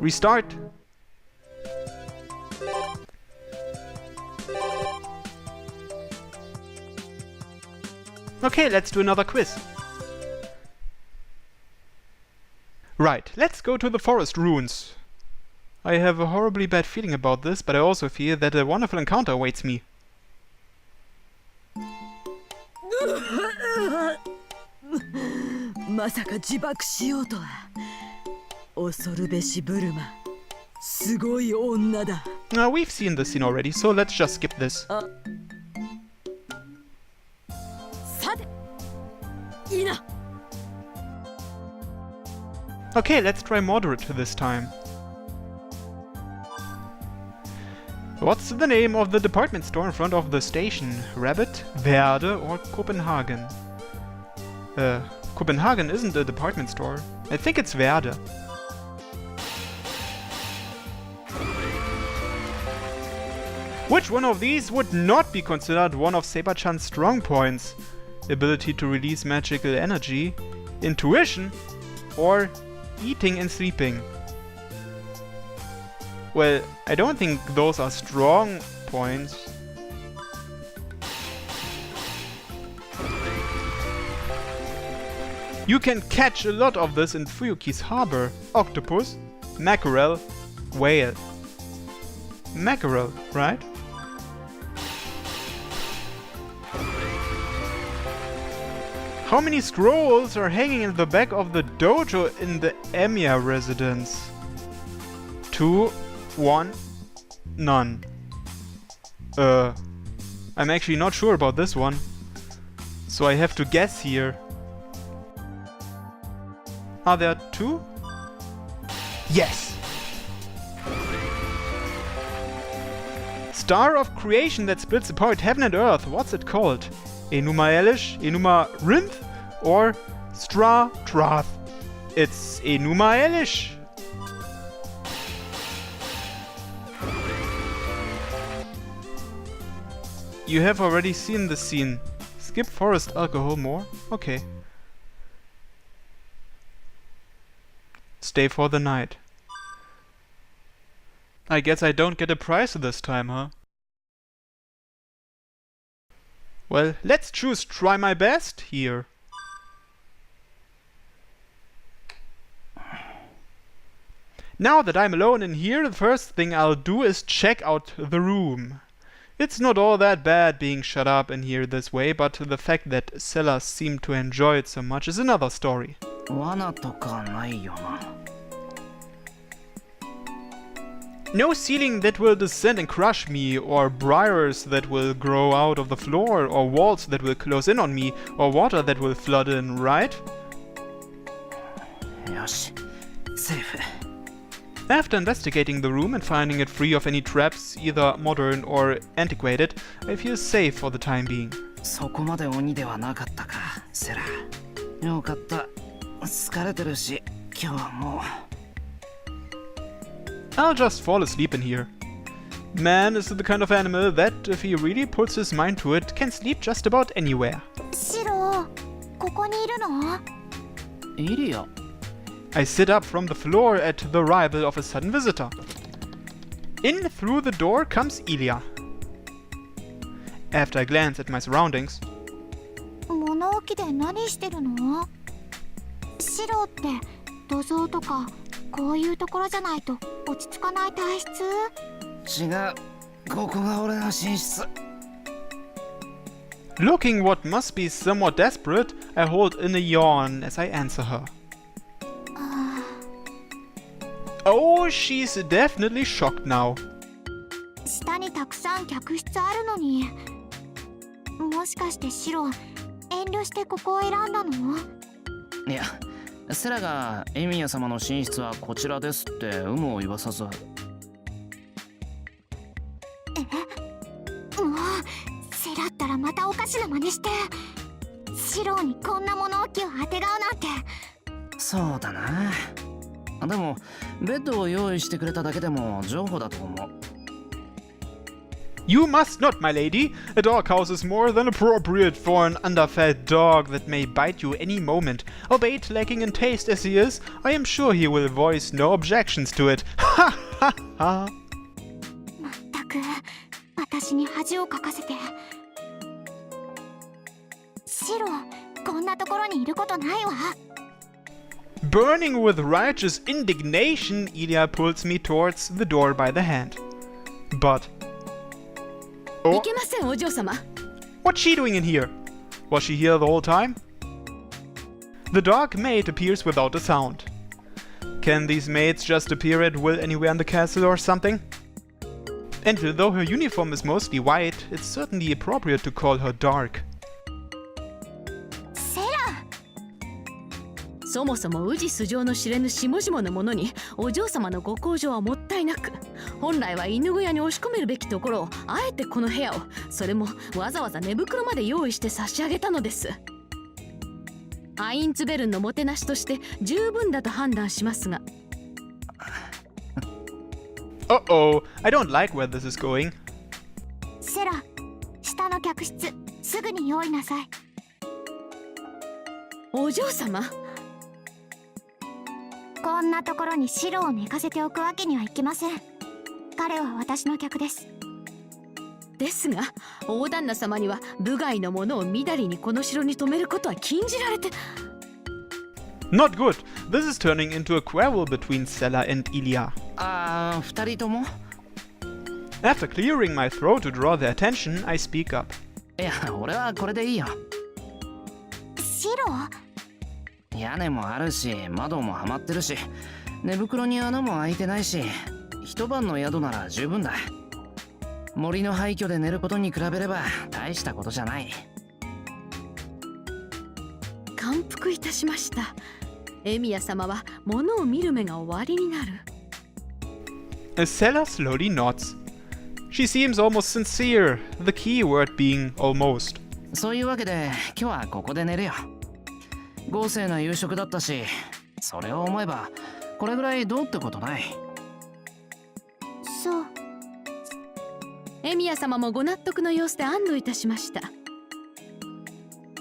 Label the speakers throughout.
Speaker 1: Restart. Okay, let's do another quiz. Right, let's go to the forest ruins. I have a horribly bad feeling about this, but I also fear that a wonderful encounter awaits me.
Speaker 2: まさか自爆しようとは。恐るべしブルマ。すごい女だ。
Speaker 1: We've seen this scene already, so let's just skip this.
Speaker 2: さて、いいな。
Speaker 1: Okay, let's try moderate this time. What's the name of the department store in front of the station? Rabbit, Verde, or Copenhagen? Copenhagen isn't a department store. I think it's Verde. Which one of these would not be considered one of Saber-chan's strong points? Ability to release magical energy, intuition, or eating and sleeping? Well, I don't think those are strong points. You can catch a lot of this in Fuyuki's harbor. Octopus, mackerel, whale. Mackerel, right? How many scrolls are hanging in the back of the dojo in the Emiya residence? 2, 1, none. I'm actually not sure about this one, so I have to guess here. Are there 2? Yes! Star of creation that splits apart heaven and earth, what's it called? Enuma Elish, Enuma Rinth, or Stra Trath? It's Enuma Elish! You have already seen the scene. Skip forest alcohol more? Okay. Stay for the night. I guess I don't get a prize this time, huh? Well, let's choose try my best here. Now that I'm alone in here, the first thing I'll do is check out the room. It's not all that bad being shut up in here this way, but the fact that sellers seem to enjoy it so much is another story. No ceiling that will descend and crush me, or briars that will grow out of the floor, or walls that will close in on me, or water that will flood in, right? After investigating the room and finding it free of any traps, either modern or antiquated, I feel safe for the time being. I'll just fall asleep in here. Man is the kind of animal that, if he really puts his mind to it, can sleep just about anywhere. I sit up from the floor at the arrival of a sudden visitor. In through the door comes Ilya. After I glance at my surroundings, looking what must be somewhat desperate, I hold in a yawn as I answer her. Oh, she's definitely shocked now.
Speaker 3: Yeah. セラがエミヤ様の寝室はこちらですって有無を言わさず。もうセラったらまたおかしな真似してシロにこんな物置をあてがうなんて。そうだな。でもベッドを用意してくれただけでも情報だと思う。
Speaker 1: You must not, my lady. A doghouse is more than appropriate for an underfed dog that may bite you any moment. Albeit lacking in taste as he is, I am sure he will voice no objections to it. Ha ha ha!
Speaker 3: まったく私に恥をかかせて。シロ、こんなところにいることないわ。
Speaker 1: Burning with righteous indignation, Ilya pulls me towards the door by the hand. But...
Speaker 2: い
Speaker 1: Oh,
Speaker 2: けません、お嬢様。
Speaker 1: what's she doing in here? Was she here the whole time? The dog maid appears without a sound. Can these maids just appear at will anywhere in the castle or something? And though her uniform is mostly white, it's certainly appropriate to call her dark.
Speaker 3: セラ、
Speaker 2: そもそも宇治素性の知れぬ下々の者にお嬢様のご厚情はもったいなく、本来は犬小屋に押し込めるべきところをあえてこの部屋を、それもわざわざ寝袋まで用意して差し上げたのです。アインツベルンのもてなしとして十分だと判断しますが。
Speaker 1: Uh-oh, I don't like where this is going.
Speaker 3: セラ、下の客室すぐに用意なさい。
Speaker 2: お嬢様、
Speaker 3: こんなところにシロを寝かせておくわけにはいきません。彼は私の客です。
Speaker 2: ですが大旦那様には部外の者をみだりにこの城に泊めることは禁じられて。
Speaker 1: Not good. This is turning into a quarrel between Sela and Ilya.
Speaker 4: 二人とも
Speaker 1: After clearing my throat to draw their attention, I speak up.
Speaker 4: いや、俺はこれでいいよ。
Speaker 3: シロ、
Speaker 4: 屋根もあるし、窓もはまってるし、寝袋に穴も開いてないし、一晩の宿なら十分だ。森の廃墟で寝ることに比べれば大したことじゃない。
Speaker 2: 感服いたしました。エミヤ様は物を見る目が終わりになる。
Speaker 1: Sela slowly nods. She seems almost sincere, the key word being almost.
Speaker 4: そういうわけで今日はここで寝るよ。豪勢な夕食だったし、それを思えばこれぐらいどうってことない。
Speaker 3: そう。
Speaker 2: エミヤ様もご納得の様子で安堵いたしました。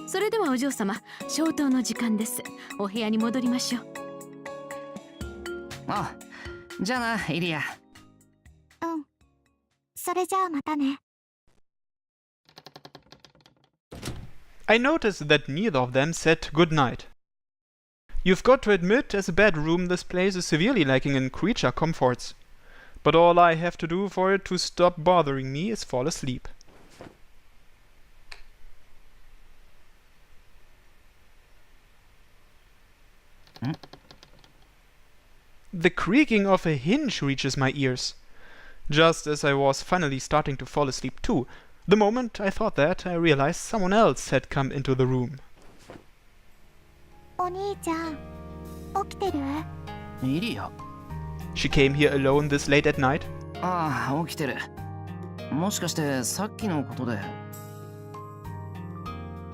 Speaker 2: それではお嬢様、消灯の時間です。お部屋に戻りましょう。
Speaker 4: あ、じゃあな、イリア。
Speaker 3: うん。それじゃあまたね。
Speaker 1: I noticed that neither of them said good night. You've got to admit, as a bedroom, this place is severely lacking in creature comforts. But all I have to do for it to stop bothering me is fall asleep. The creaking of a hinge reaches my ears. Just as I was finally starting to fall asleep too. The moment I thought that, I realized someone else had come into the room.
Speaker 3: お兄ちゃん、起きてる？
Speaker 4: イリア。
Speaker 1: She came here alone this late at night.
Speaker 4: ああ、起きてる。もしかしてさっきのことで。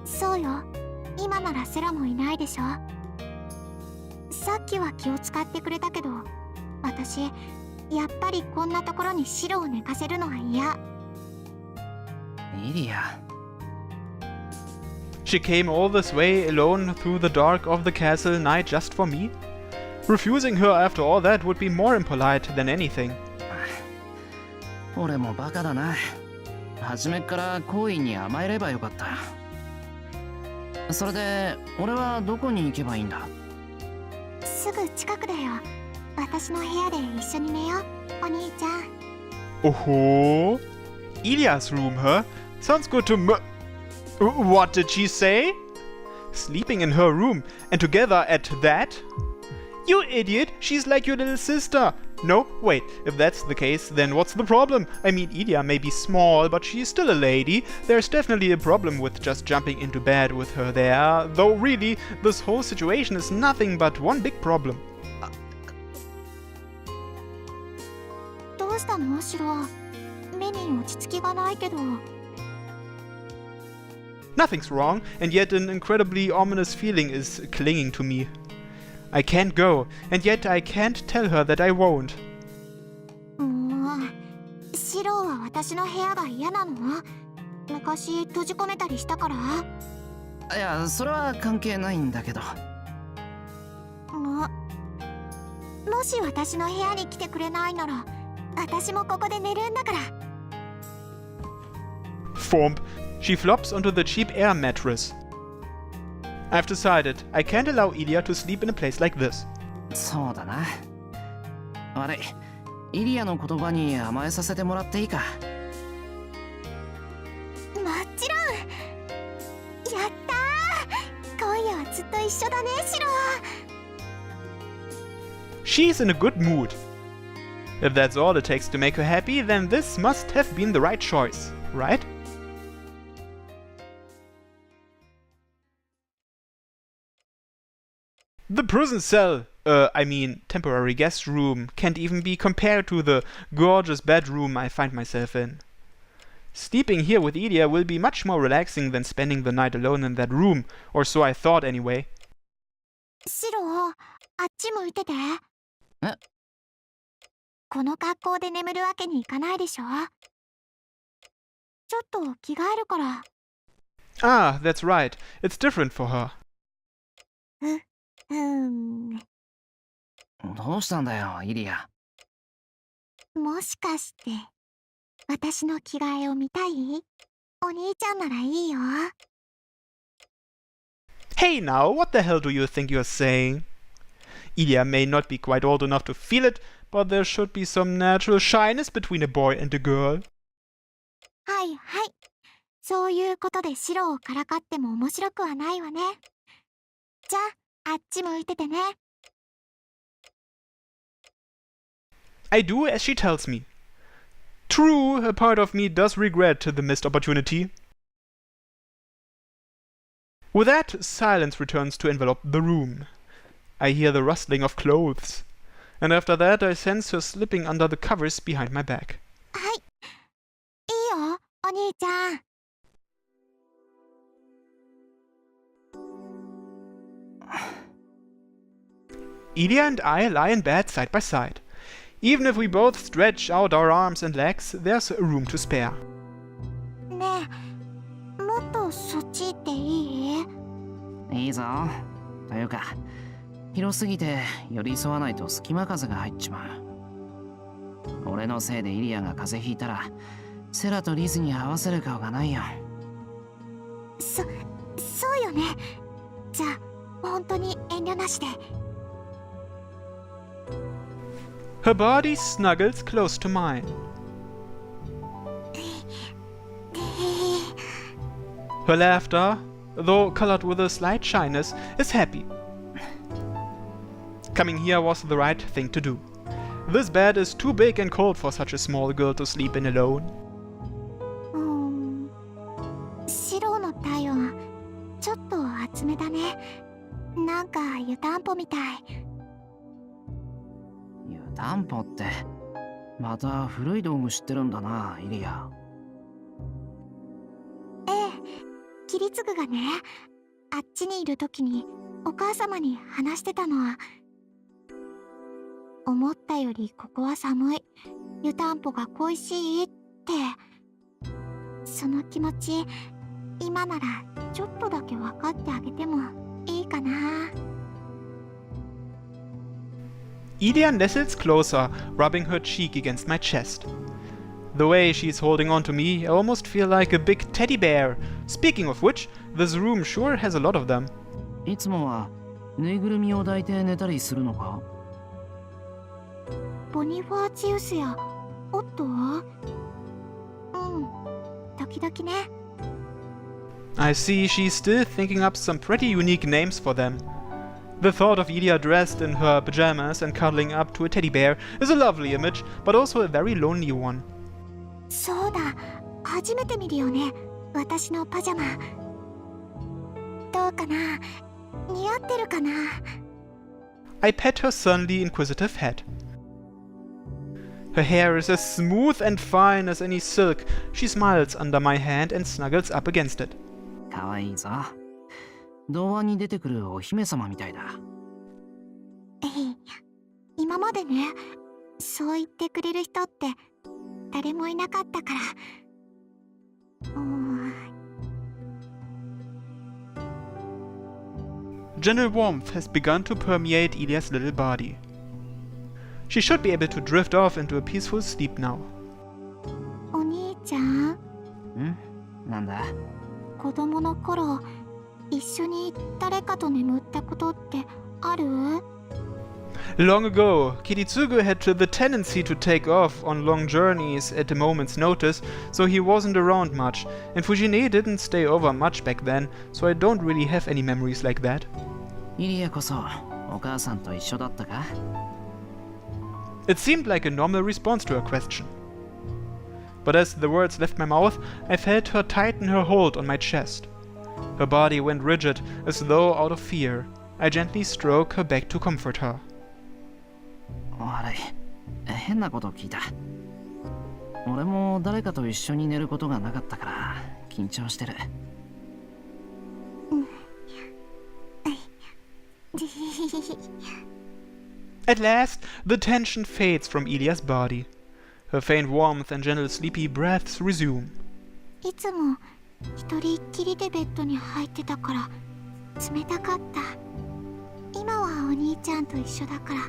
Speaker 3: そうよ。今ならセラもいないでしょ。さっきは気を使ってくれたけど、私やっぱりこんなところにシロを寝かせるのは嫌。
Speaker 4: イリア。
Speaker 1: She came all this way alone through the dark of the castle night just for me? Refusing her after all that would be more impolite than anything.
Speaker 4: 俺もバカだな。初めっから好意に甘えればよかった。それで俺はどこに行けばいいんだ？
Speaker 3: すぐ近くだよ。私の部屋で一緒に寝よう、お兄ちゃん。
Speaker 1: Oh, Ilya's room, huh? Sounds good to me. What did she say? Sleeping in her room, and together at that? You idiot! She's like your little sister! No, wait, if that's the case, then what's the problem? I mean, Ilya may be small, but she's still a lady. There's definitely a problem with just jumping into bed with her there, though really, this whole situation is nothing but one big problem.
Speaker 3: どうしたの、シロ？目に落ち着きがないけど。
Speaker 1: Nothing's wrong, and yet an incredibly ominous feeling is clinging to me. I can't go, and yet I can't tell her that I won't.
Speaker 3: もう、シロ、ローは私の部屋が嫌なの？昔閉じ込めたりしたから？
Speaker 4: いや、それは関係ないんだけど。
Speaker 3: もし私の部屋に来てくれないなら、私もここで寝るんだから。
Speaker 1: Thorpe. She flops onto the cheap air mattress. I've decided I can't allow Ilya to sleep in a place like this.
Speaker 4: そうだな。悪い。イリアの言葉に甘えさせてもらっていいか。
Speaker 3: もちろん。やったー。今夜はずっと一緒だね、シロー。
Speaker 1: She's in a good mood. If that's all it takes to make her happy, then this must have been the right choice, right? The prison cell, I mean temporary guest room, can't even be compared to the gorgeous bedroom I find myself in. Sleeping here with Ilya will be much more relaxing than spending the night alone in that room, or so I thought anyway.
Speaker 3: シロー、あっち向いてて。
Speaker 4: え？
Speaker 3: この格好で眠るわけにいかないでしょ。ちょっと着替えるから。
Speaker 1: Ah, that's right. It's different for her.
Speaker 4: どうしたんだよ、イリア。
Speaker 3: もしかして、私の着替えを見たい？お兄ちゃんならいいよ。
Speaker 1: Hey now, what the hell do you think you're saying? Ilya may not be quite old enough to feel it, but there should be some natural shyness between a boy and a girl.
Speaker 3: はいはい。そういうことでシロをからかっても面白くはないわね。じゃあ、あっち向いててね。
Speaker 1: I do as she tells me. True, a part of me does regret the missed opportunity. With that, silence returns to envelop the room. I hear the rustling of clothes, and after that I sense her slipping under the covers behind my back.
Speaker 3: はい。いいよ、お兄ちゃん。
Speaker 1: Ilya and I lie in bed side by side. Even if we both stretch out our arms and legs, there's room to spare.
Speaker 3: ねえ、もっとそっち行っていい？
Speaker 4: いいぞ。というか、広すぎて寄り添わないと隙間風が入っちまう。俺のせいでイリアが風邪ひいたら、セラとリズに合わせる顔がないよ。
Speaker 3: そうよね。じゃあ、本当に遠慮なしで。
Speaker 1: Her body snuggles close to mine. Her laughter, though colored with a slight shyness, is happy. Coming here was the right thing to do. This bed is too big and cold for such a small girl to sleep in alone.
Speaker 3: シロの体温、ちょっと厚めだね。なんか湯たんぽみたい。
Speaker 4: 湯たんぽって、また古い道具知ってるんだな、イリア。
Speaker 3: ええ、キリツグがね、あっちにいる時にお母様に話してたのは、思ったよりここは寒い、湯たんぽが恋しいって。その気持ち、今ならちょっとだけ分かってあげてもいいかな。
Speaker 1: Ilya nestles closer, rubbing her cheek against my chest. The way she's holding on to me, I almost feel like a big teddy bear. Speaking of which, this room sure has a lot of them.
Speaker 4: いつもはぬいぐるみを抱いて寝たりするのか？
Speaker 3: ボニファーチウスやオットは？時々ね。
Speaker 1: I see she's still thinking up some pretty unique names for them. The thought of Ilya dressed in her pajamas and cuddling up to a teddy bear is a lovely image, but also a very lonely one.
Speaker 3: そうだ、初めて見るよね、私のパジャマ。どうかな？似合ってるかな？
Speaker 1: I pet her sunny, inquisitive head. Her hair is as smooth and fine as any silk. She smiles under my hand and snuggles up against it.
Speaker 4: かわいいぞ。童話に出てくるお姫様みたいだ。
Speaker 3: 今までね、そう言ってくれる人って誰もいなかったから。
Speaker 1: Gentle warmth has begun to permeate Ilia's little body. She should be able to drift off into a peaceful sleep now.
Speaker 3: お兄ちゃん、
Speaker 4: なんだ？
Speaker 3: 子供の頃一緒に誰かと眠ったことってある？
Speaker 1: Long ago, Kiritsugu had the tendency to take off on long journeys at a moment's notice, so he wasn't around much, and Fujine didn't stay over much back then, so I don't really have any memories like that.
Speaker 4: イリアこそお母さんと一緒だったか？
Speaker 1: It seemed like a normal response to her question. But as the words left my mouth, I felt her tighten her hold on my chest. Her body went rigid, as though out of fear. I gently stroked her back to comfort her.
Speaker 4: 悪い。変なこと聞いた。俺も誰かと一緒に寝ることがなかったから緊張してる。
Speaker 1: At last, the tension fades from Ilia's body. Her faint warmth and gentle sleepy breaths resume.
Speaker 3: いつも一人っきりでベッドに入ってたから冷たかった。今はお兄ちゃんと一緒だから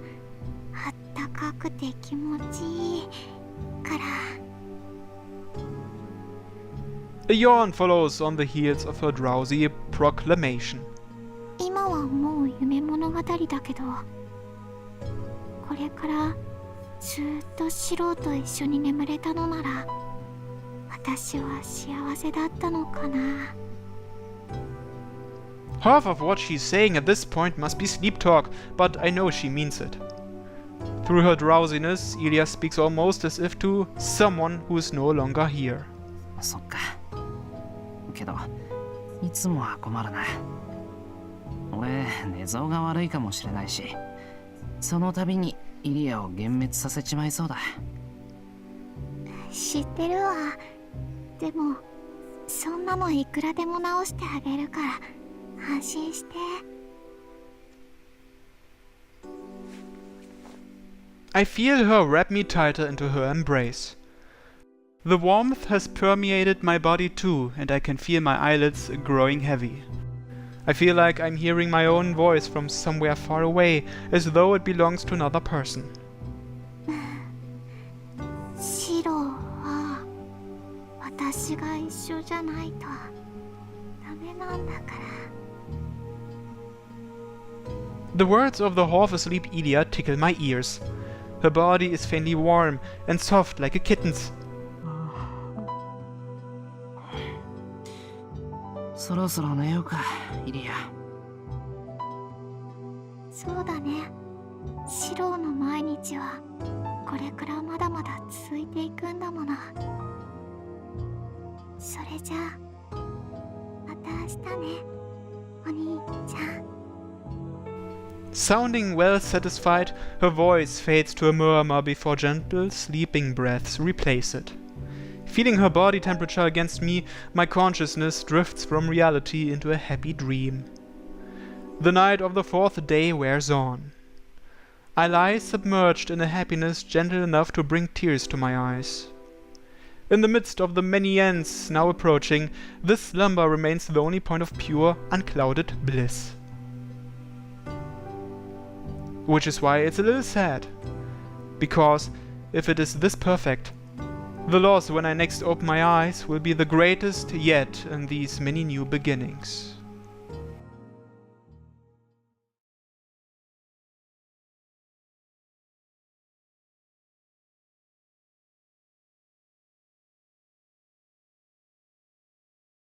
Speaker 3: あったかくて気持ちいいから。
Speaker 1: A yawn follows on the heels of her drowsy proclamation.
Speaker 3: 今はもう夢物語だけど、これからずっとシロと一緒に眠れたのなら私は幸せだったのかな。
Speaker 1: Half of what she's saying at this point must be sleep talk, but I know she means it. Through her drowsiness, Ilia speaks almost as if to someone who is no longer here.
Speaker 4: そっか。けどいつもは困るな。俺寝相が悪いかもしれないし、その度にイリアを幻滅させちまいそうだ。
Speaker 3: 知ってるわ。でもそんなのいくらでも直してあげるから安心して。
Speaker 1: I feel her wrap me tighter into her embrace. The warmth has permeated my body too, and I can feel my eyelids growing heavy. I feel like I'm hearing my own voice from somewhere far away, as though it belongs to another person.
Speaker 3: シロは私が一緒じゃないとダメなんだから。
Speaker 1: The words of the half asleep Ilia tickle my ears. Her body is faintly warm and soft like a kitten's.
Speaker 4: そろそろ寝ようか、イリア。
Speaker 3: そうだね。シロの毎日はこれからまだまだ続いていくんだもの。それじゃあまた明日ね、お兄ちゃん。
Speaker 1: Sounding well satisfied, her voice fades to a murmur before gentle, sleeping breaths replace it. Feeling her body temperature against me, my consciousness drifts from reality into a happy dream. The night of the fourth day wears on. I lie submerged in a happiness gentle enough to bring tears to my eyes. In the midst of the many ends now approaching, this slumber remains the only point of pure, unclouded bliss. Which is why it's a little sad. Because if it is this perfect, the loss when I next open my eyes will be the greatest yet in these many new beginnings.